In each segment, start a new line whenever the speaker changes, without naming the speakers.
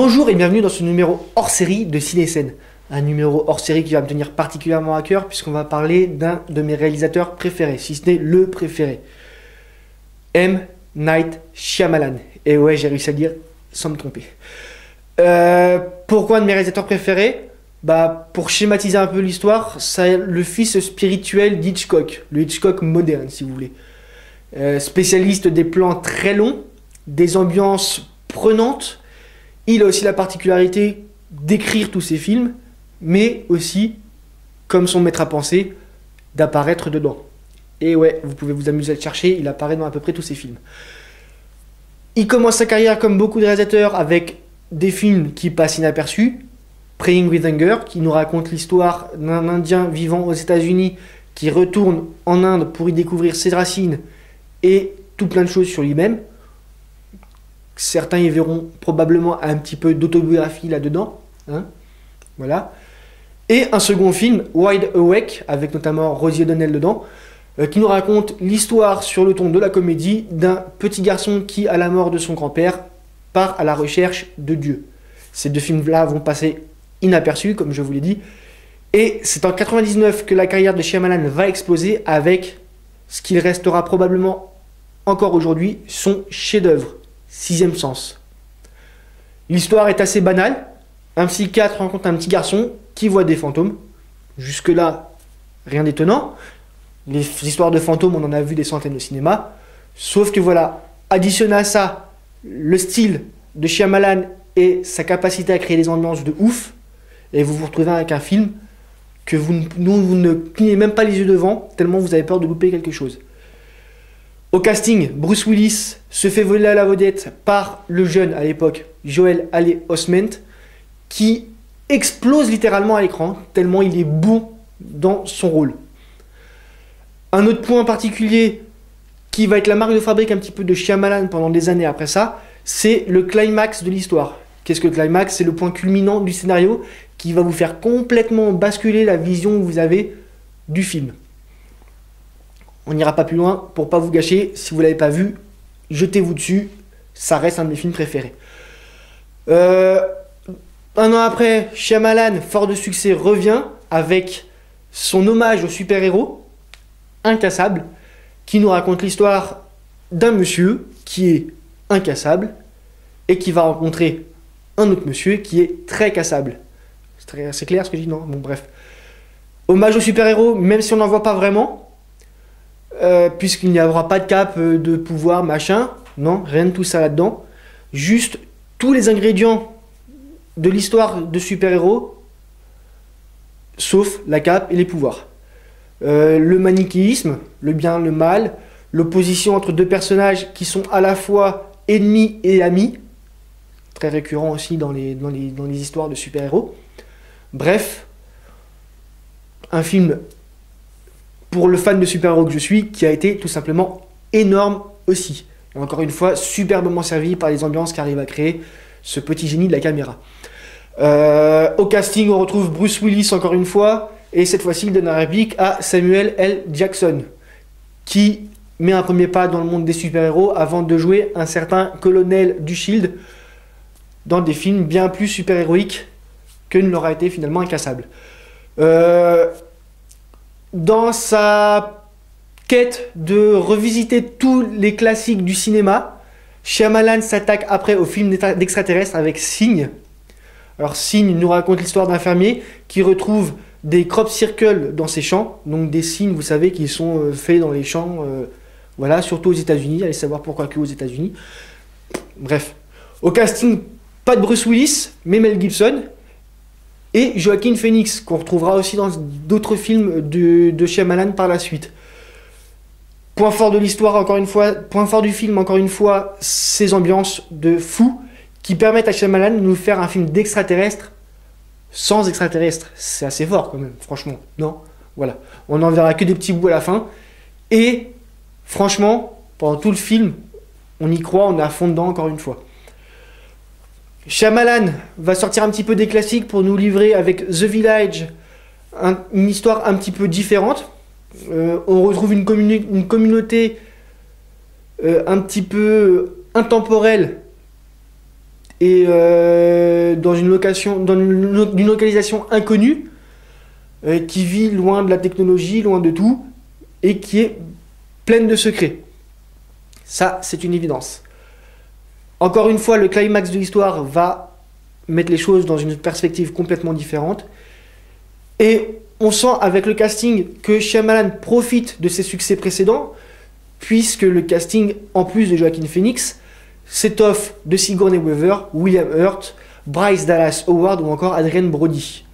Bonjour et bienvenue dans ce numéro hors-série de Ciné-Scène. Un numéro hors-série qui va me tenir particulièrement à cœur puisqu'on va parler d'un de mes réalisateurs préférés, si ce n'est le préféré. M. Night Shyamalan. Et ouais, j'ai réussi à le dire sans me tromper. Pourquoi un de mes réalisateurs préférés ? Pour schématiser un peu l'histoire, c'est le fils spirituel d'Hitchcock, le Hitchcock moderne si vous voulez. Spécialiste des plans très longs, des ambiances prenantes. Il a aussi la particularité d'écrire tous ses films, mais aussi, comme son maître à penser, d'apparaître dedans. Et ouais, vous pouvez vous amuser à le chercher, il apparaît dans à peu près tous ses films. Il commence sa carrière comme beaucoup de réalisateurs avec des films qui passent inaperçus. Praying with Anger, qui nous raconte l'histoire d'un Indien vivant aux États-Unis qui retourne en Inde pour y découvrir ses racines et tout plein de choses sur lui-même. Certains y verront probablement un petit peu d'autobiographie là-dedans. Voilà. Et un second film, Wide Awake, avec notamment Rosie O'Donnell dedans, qui nous raconte l'histoire sur le ton de la comédie d'un petit garçon qui, à la mort de son grand-père, part à la recherche de Dieu. Ces deux films-là vont passer inaperçus, comme je vous l'ai dit. Et c'est en 99 que la carrière de Shyamalan va exploser avec ce qu'il restera probablement encore aujourd'hui, son chef-d'œuvre. Sixième sens. L'histoire est assez banale. Un psychiatre rencontre un petit garçon qui voit des fantômes. Jusque-là, rien d'étonnant. Les histoires de fantômes, on en a vu des centaines au cinéma. Sauf que voilà, additionne à ça le style de Shyamalan et sa capacité à créer des ambiances de ouf. Et vous vous retrouvez avec un film que vous ne clignez même pas les yeux devant, tellement vous avez peur de louper quelque chose. Au casting, Bruce Willis se fait voler à la vedette par le jeune à l'époque, Joel Haley Osment, qui explose littéralement à l'écran, tellement il est bon dans son rôle. Un autre point particulier qui va être la marque de fabrique un petit peu de Shyamalan pendant des années après ça, c'est le climax de l'histoire. Qu'est-ce que le climax ? C'est le point culminant du scénario qui va vous faire complètement basculer la vision que vous avez du film. On n'ira pas plus loin pour pas vous gâcher. Si vous ne l'avez pas vu, jetez-vous dessus. Ça reste un de mes films préférés. Un an après, Shyamalan, fort de succès, revient avec son hommage au super-héros, Incassable, qui nous raconte l'histoire d'un monsieur qui est incassable et qui va rencontrer un autre monsieur qui est très cassable. C'est clair ce que je dis, non ? Bon, bref. Hommage au super-héros, même si on n'en voit pas vraiment. Puisqu'il n'y aura pas de cape, de pouvoir, machin. Non, rien de tout ça là-dedans. Juste tous les ingrédients de l'histoire de super-héros, sauf la cape et les pouvoirs. Le manichéisme, le bien, le mal, l'opposition entre deux personnages qui sont à la fois ennemis et amis, très récurrent aussi dans les histoires de super-héros. Bref, un film pour le fan de super-héros que je suis, qui a été tout simplement énorme aussi. Et encore une fois, superbement servi par les ambiances qu'arrive à créer ce petit génie de la caméra. Au casting, on retrouve Bruce Willis encore une fois, et cette fois-ci, il donne un réplique à Samuel L. Jackson, qui met un premier pas dans le monde des super-héros avant de jouer un certain colonel du Shield dans des films bien plus super-héroïques que ne l'aura été finalement Incassable. Dans sa quête de revisiter tous les classiques du cinéma, Shyamalan s'attaque après au film d'extraterrestres avec Signe. Alors Signe nous raconte l'histoire d'un fermier qui retrouve des crop circles dans ses champs, donc des cygnes, vous savez, qui sont faits dans les champs, voilà, surtout aux États-Unis. Allez savoir pourquoi que aux États-Unis. Bref, au casting, pas de Bruce Willis, mais Mel Gibson et Joaquin Phoenix, qu'on retrouvera aussi dans d'autres films de Shyamalan par la suite. Point fort de l'histoire, encore une fois, point fort du film, encore une fois, ces ambiances de fou qui permettent à Shyamalan de nous faire un film d'extraterrestres sans extraterrestres. C'est assez fort quand même, franchement, non ? Voilà, on n'en verra que des petits bouts à la fin. Et franchement, pendant tout le film, on y croit, on est à fond dedans encore une fois. Shyamalan va sortir un petit peu des classiques pour nous livrer avec The Village une histoire un petit peu différente. On retrouve une communauté un petit peu intemporelle et dans une d'une localisation inconnue, qui vit loin de la technologie, loin de tout, et qui est pleine de secrets. Ça, c'est une évidence. Encore une fois, le climax de l'histoire va mettre les choses dans une perspective complètement différente. Et on sent avec le casting que Shyamalan profite de ses succès précédents, puisque le casting, en plus de Joaquin Phoenix, s'étoffe de Sigourney Weaver, William Hurt, Bryce Dallas Howard ou encore Adrien Brody.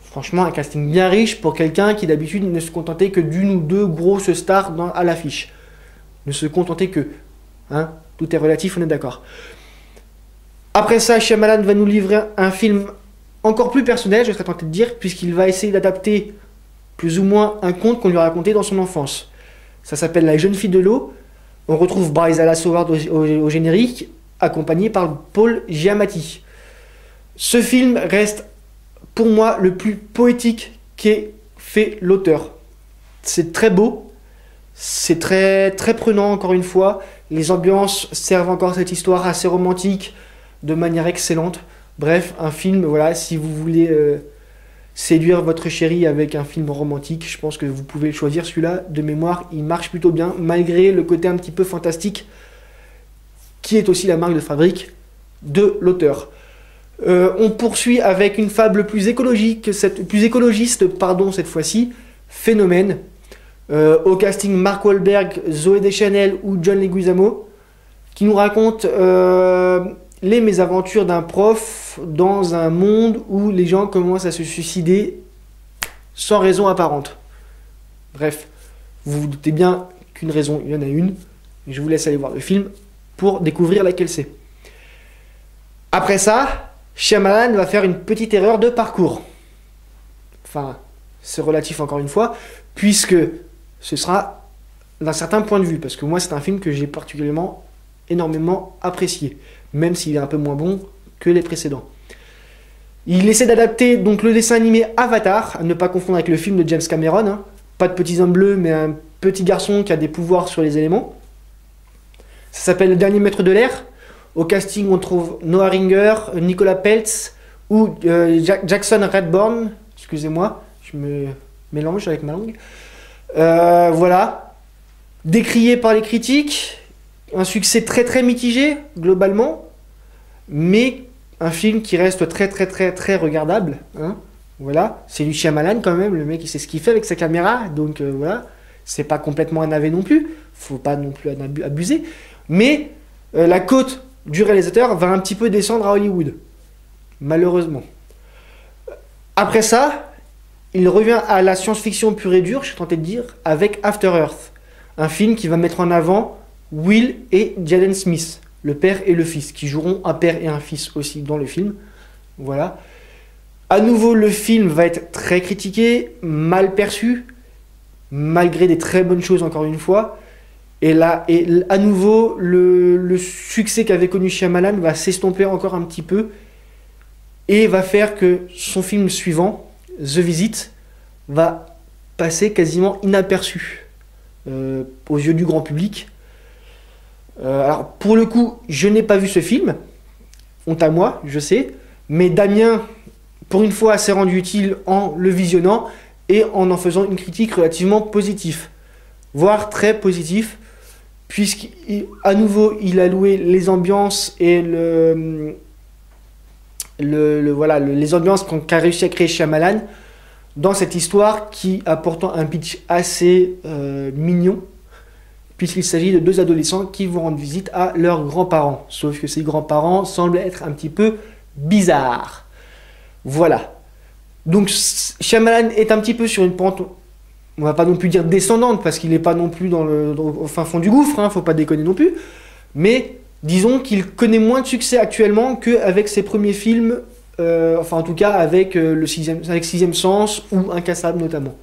Franchement, un casting bien riche pour quelqu'un qui d'habitude ne se contentait que d'une ou deux grosses stars à l'affiche. Ne se contentait que. Hein, tout est relatif, on est d'accord. Après ça, Shyamalan va nous livrer un film encore plus personnel, je serais tenté de dire, puisqu'il va essayer d'adapter plus ou moins un conte qu'on lui a raconté dans son enfance. Ça s'appelle La jeune fille de l'eau. On retrouve Bryce Dallas Howard au générique, accompagné par Paul Giamatti. Ce film reste, pour moi, le plus poétique qu'ait fait l'auteur. C'est très beau, c'est très, très prenant, encore une fois. Les ambiances servent encore cette histoire assez romantique de manière excellente. Bref, un film, voilà, si vous voulez séduire votre chérie avec un film romantique, je pense que vous pouvez choisir celui-là. De mémoire, il marche plutôt bien, malgré le côté un petit peu fantastique, qui est aussi la marque de fabrique de l'auteur. On poursuit avec une fable plus écologiste cette fois-ci, Phénomène. Au casting, Mark Wahlberg, Zooey Deschanel ou John Leguizamo, qui nous raconte les mésaventures d'un prof dans un monde où les gens commencent à se suicider sans raison apparente. Bref, vous vous doutez bien qu'une raison, il y en a une. Je vous laisse aller voir le film pour découvrir laquelle c'est. Après ça, Shyamalan va faire une petite erreur de parcours. Enfin, c'est relatif encore une fois, puisque ce sera d'un certain point de vue, parce que moi c'est un film que j'ai particulièrement énormément apprécié, même s'il est un peu moins bon que les précédents. Il essaie d'adapter donc le dessin animé Avatar, à ne pas confondre avec le film de James Cameron, hein. Pas de petits hommes bleus, mais un petit garçon qui a des pouvoirs sur les éléments. Ça s'appelle Le Dernier Maître de l'air. Au casting, on trouve Noah Ringer, Nicolas Peltz ou Jackson Redbourne. Excusez-moi, je me mélange avec ma langue. Voilà. Décrié par les critiques, un succès très très mitigé, globalement, mais un film qui reste très très très très regardable. Hein. Voilà. C'est du Shyamalan quand même, le mec il sait ce qu'il fait avec sa caméra, donc voilà. C'est pas complètement un navet non plus, faut pas non plus abuser, mais la cote du réalisateur va un petit peu descendre à Hollywood, malheureusement. Après ça, il revient à la science-fiction pure et dure, je suis tenté de dire, avec After Earth, un film qui va mettre en avant Will et Jaden Smith, le père et le fils, qui joueront un père et un fils aussi dans le film. Voilà. À nouveau, le film va être très critiqué, mal perçu, malgré des très bonnes choses encore une fois. Et là, à nouveau, le succès qu'avait connu Shyamalan va s'estomper encore un petit peu et va faire que son film suivant, The Visit, va passer quasiment inaperçu aux yeux du grand public. Alors, pour le coup, je n'ai pas vu ce film, honte à moi, je sais, mais Damien, pour une fois, s'est rendu utile en le visionnant et en faisant une critique relativement positive, voire très positive, puisqu'à nouveau, il a loué les ambiances et les ambiances qu'a réussi à créer Shyamalan dans cette histoire qui a pourtant un pitch assez mignon, puisqu'il s'agit de deux adolescents qui vont rendre visite à leurs grands-parents. Sauf que ces grands-parents semblent être un petit peu bizarres. Voilà. Donc Shyamalan est un petit peu sur une pente, on va pas non plus dire descendante, parce qu'il n'est pas non plus au fin fond du gouffre, hein, faut pas déconner non plus. Mais disons qu'il connaît moins de succès actuellement qu'avec ses premiers films, enfin en tout cas avec Sixième Sens ou Incassable notamment.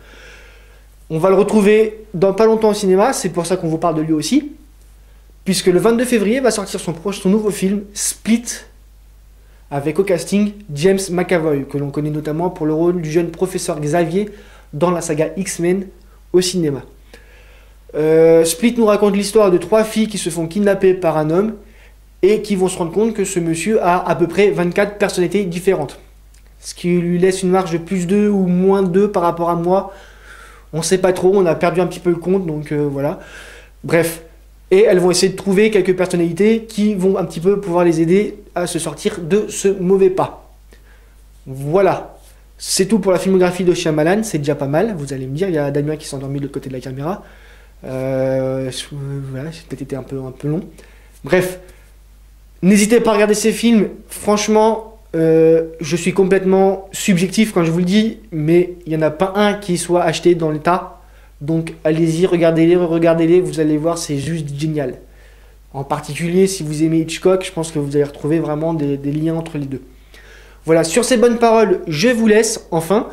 On va le retrouver dans pas longtemps au cinéma, c'est pour ça qu'on vous parle de lui aussi, puisque le 22 février va sortir son nouveau film Split, avec au casting James McAvoy, que l'on connaît notamment pour le rôle du jeune professeur Xavier dans la saga X-Men au cinéma. Split nous raconte l'histoire de trois filles qui se font kidnapper par un homme et qui vont se rendre compte que ce monsieur a à peu près 24 personnalités différentes. Ce qui lui laisse une marge de plus 2 ou moins 2 par rapport à moi. On ne sait pas trop, on a perdu un petit peu le compte, donc voilà. Bref. Et elles vont essayer de trouver quelques personnalités qui vont un petit peu pouvoir les aider à se sortir de ce mauvais pas. Voilà. C'est tout pour la filmographie de Shyamalan, c'est déjà pas mal. Vous allez me dire, il y a Damien qui s'est endormi de l'autre côté de la caméra. Voilà, j'ai peut-être été un peu long. Bref. N'hésitez pas à regarder ces films. Franchement, je suis complètement subjectif quand je vous le dis, mais il n'y en a pas un qui soit acheté dans l'état. Donc allez-y, regardez-les, regardez-les, vous allez voir, c'est juste génial. En particulier, si vous aimez Hitchcock, je pense que vous allez retrouver vraiment des liens entre les deux. Voilà, sur ces bonnes paroles, je vous laisse, enfin,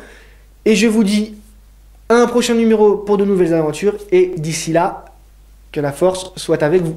et je vous dis à un prochain numéro pour de nouvelles aventures, et d'ici là, que la force soit avec vous.